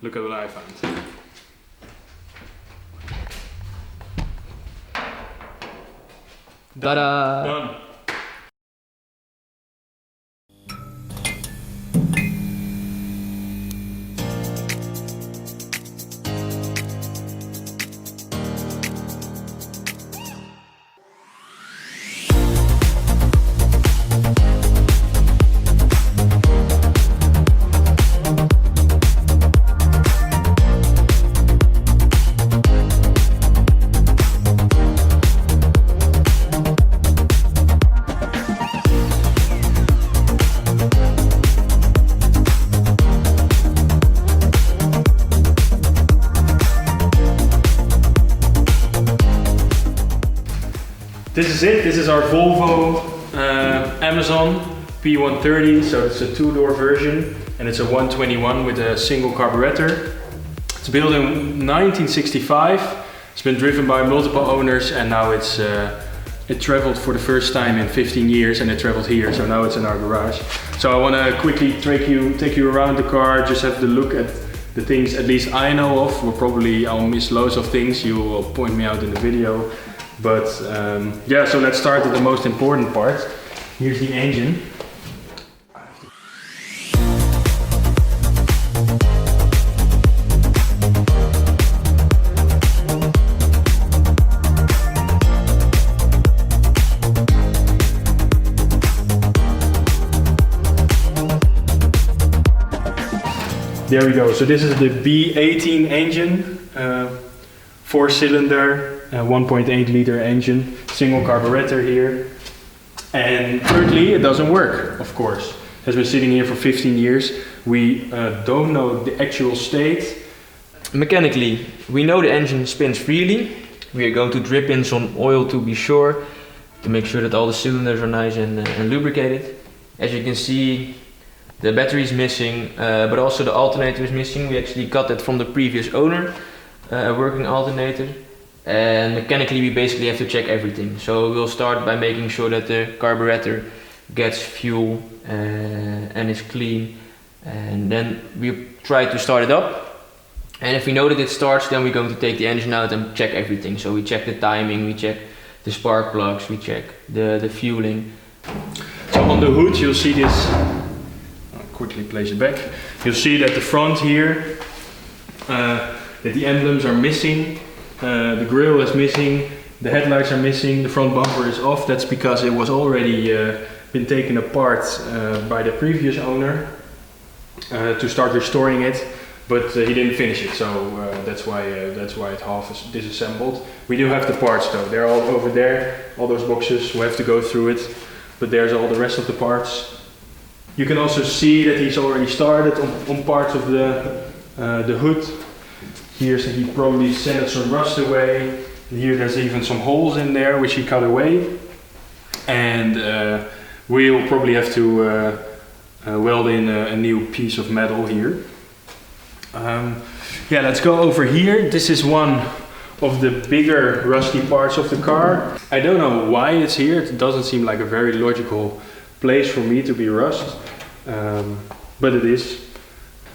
Look at what I found. Ta-da! Done. This is it. This is our Volvo Amazon P130. So it's a two-door version and it's a 121 with a single carburetor. It's built in 1965. It's been driven by multiple owners and now it traveled for the first time in 15 years and it traveled here. So now it's in our garage. So I want to quickly take you around the car, just have the look at the things at least I know of. I'll miss loads of things. You will point me out in the video. But yeah, so let's start with the most important part. Here's the engine. There we go. So this is the B18 engine, 4-cylinder. 1.8 liter engine, single carburetor here, and currently it doesn't work, of course. It has been sitting here for 15 years. We don't know the actual state. Mechanically, we know the engine spins freely. We are going to drip in some oil to be sure, to make sure that all the cylinders are nice and lubricated. As you can see, the battery is missing, but also the alternator is missing. We actually got that from the previous owner, a working alternator. And mechanically we basically have to check everything. So we'll start by making sure that the carburetor gets fuel and is clean, and then we try to start it up. And if we know that it starts, then we're going to take the engine out and check everything. So we check the timing, we check the spark plugs, we check the fueling. So on the hood you'll see this, I'll quickly place it back. You'll see that the front here, that the emblems are missing. The grille is missing, the headlights are missing, the front bumper is off. That's because it was already been taken apart by the previous owner to start restoring it, but he didn't finish it, so that's why it half is disassembled. We do have the parts though, they're all over there, all those boxes, we have to go through it, but there's all the rest of the parts. You can also see that he's already started on parts of the hood. Here so he probably sanded some rust away. Here there's even some holes in there which he cut away. And we'll probably have to weld in a new piece of metal here. Yeah, let's go over here. This is one of the bigger rusty parts of the car. I don't know why it's here. It doesn't seem like a very logical place for me to be rust, but it is.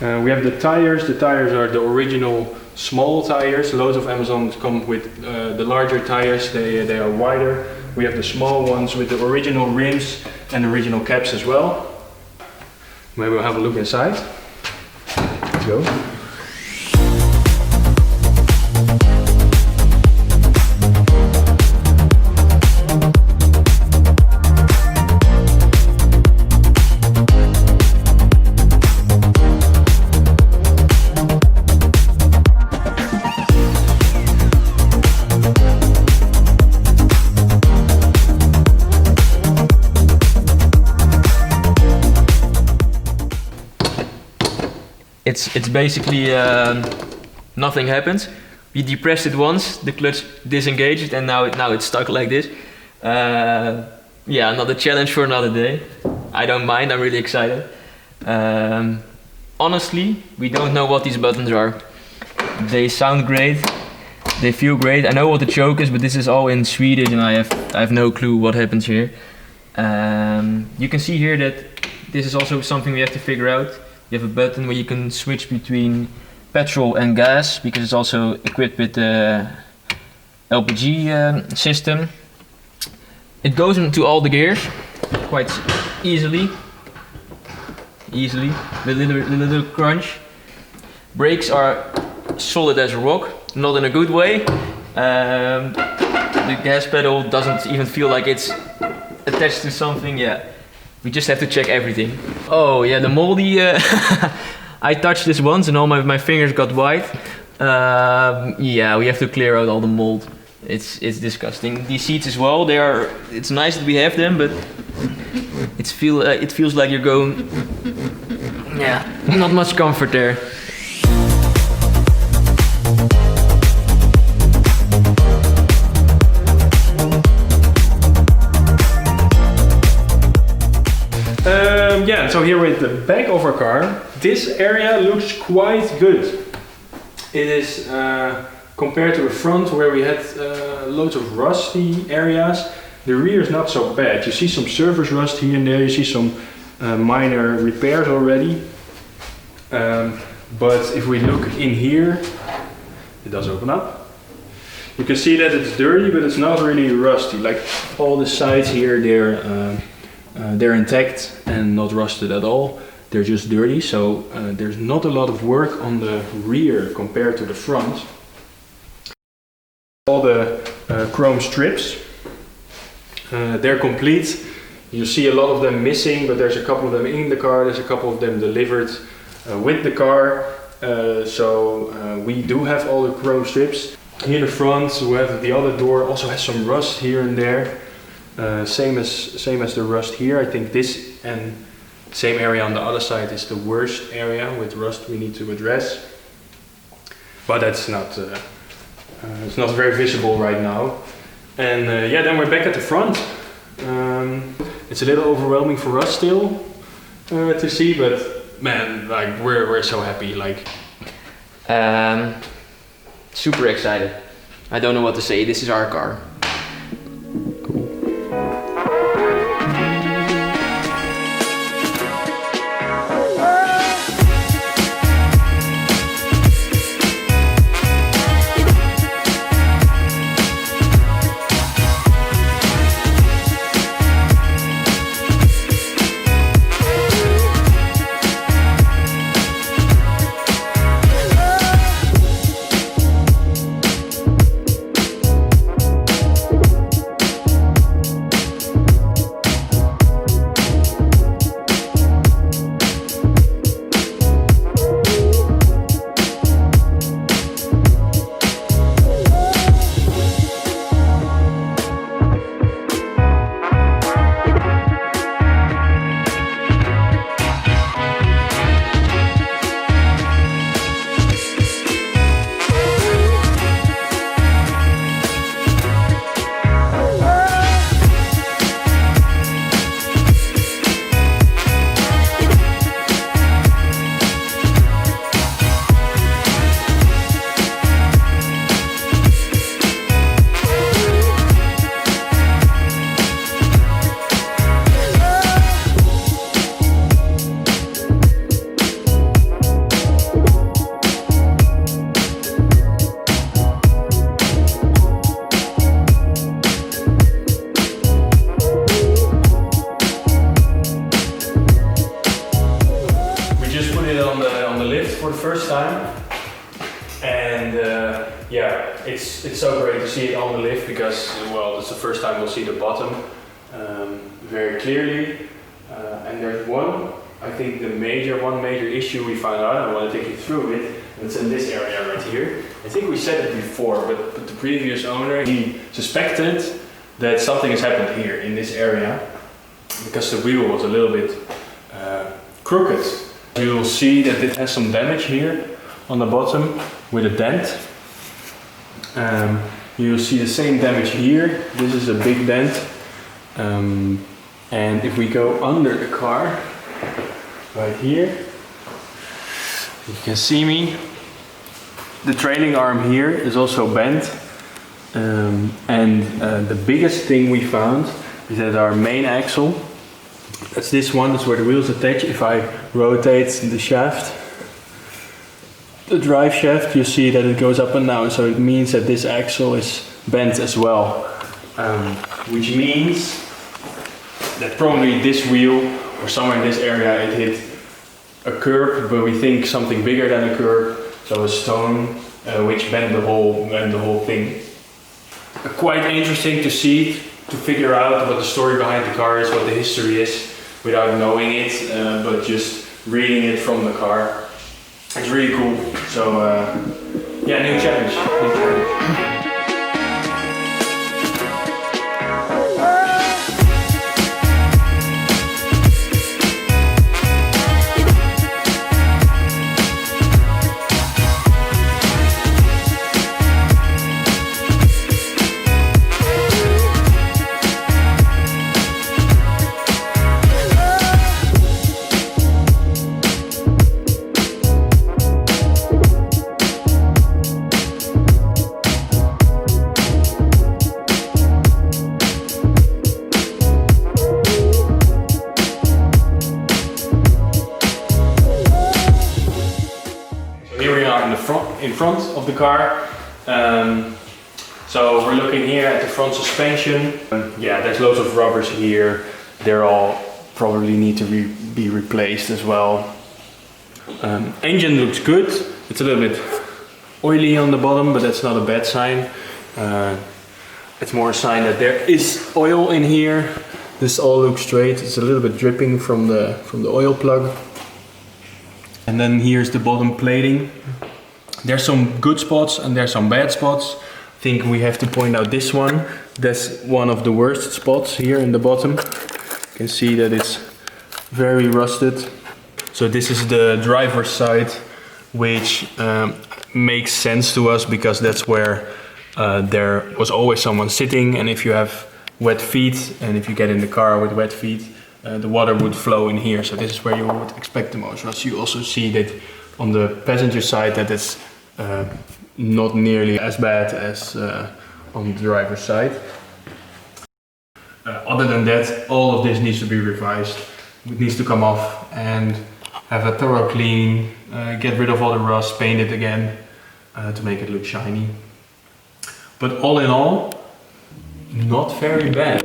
We have the tires. The tires are the original small tires. Loads of Amazons come with the larger tires. They are wider. We have the small ones with the original rims and original caps as well. Maybe we'll have a look inside. Let's go. It's basically nothing happens. We depressed it once, the clutch disengaged, and now it's stuck like this. Yeah, another challenge for another day. I don't mind, I'm really excited. Honestly, we don't know what these buttons are. They sound great, they feel great. I know what the choke is, but this is all in Swedish and I have no clue what happens here. You can see here that this is also something we have to figure out. You have a button where you can switch between petrol and gas, because it's also equipped with the LPG system. It goes into all the gears quite easily, with a little crunch. Brakes are solid as a rock, not in a good way. The gas pedal doesn't even feel like it's attached to something. Yeah, we just have to check everything. Oh yeah, the moldy. I touched this once and all my fingers got white. Yeah, we have to clear out all the mold. It's disgusting. These seats as well. It's nice that we have them, but it feels like you're going. Yeah, not much comfort there. Yeah, so here with the back of our car, this area looks quite good. It is compared to the front where we had loads of rusty areas. The rear is not so bad. You see some surface rust here and there. You see some minor repairs already. But if we look in here, it does open up. You can see that it's dirty, but it's not really rusty. Like all the sides here, they're intact and not rusted at all. They're just dirty, so there's not a lot of work on the rear compared to the front. All the chrome strips, they're complete. You see a lot of them missing, but there's a couple of them in the car, there's a couple of them delivered with the car. So we do have all the chrome strips. Here in the front, we have the other door, also has some rust here and there. Same as the rust here. I think this and same area on the other side is the worst area with rust we need to address. But that's not it's not very visible right now. And yeah, then we're back at the front. It's a little overwhelming for us still to see, but man, like we're so happy. Like Super excited. I don't know what to say. This is our car. For the first time, and yeah, it's so great to see it on the lift because, well, it's the first time we'll see the bottom very clearly. And there's I think one major issue we found out. I want to take you through it. It's in this area right here. I think we said it before, but the previous owner, he suspected that something has happened here in this area because the wheel was a little bit crooked. You'll see that it has some damage here on the bottom with a dent. You'll see the same damage here. This is a big dent. And if we go under the car, right here, you can see me. The trailing arm here is also bent. And the biggest thing we found is that our main axle, that's this one, that's where the wheels attach. If I rotate the shaft, the drive shaft, you see that it goes up and down, so it means that this axle is bent as well. Which means that probably this wheel, or somewhere in this area, it hit a curb, but we think something bigger than a curb, so a stone, which bent the whole thing. Quite interesting to see, to figure out what the story behind the car is, what the history is, without knowing it, but just reading it from the car. It's really cool. So yeah, new challenge. New challenge. Here we are in front of the car. So we're looking here at the front suspension. Yeah, there's loads of rubbers here. They're all probably need to be replaced as well. Engine looks good. It's a little bit oily on the bottom, but that's not a bad sign. It's more a sign that there is oil in here. This all looks straight. It's a little bit dripping from the oil plug. And then here's the bottom plating. There's some good spots and there's some bad spots. I think we have to point out this one. That's one of the worst spots here in the bottom. You can see that it's very rusted. So this is the driver's side, which makes sense to us because that's where there was always someone sitting, and if you have wet feet and if you get in the car with wet feet, the water would flow in here. So this is where you would expect the most rust. You also see that on the passenger side that it's not nearly as bad as on the driver's side. Other than that, all of this needs to be revised. It needs to come off and have a thorough clean, get rid of all the rust, paint it again to make it look shiny. But all in all, not very bad.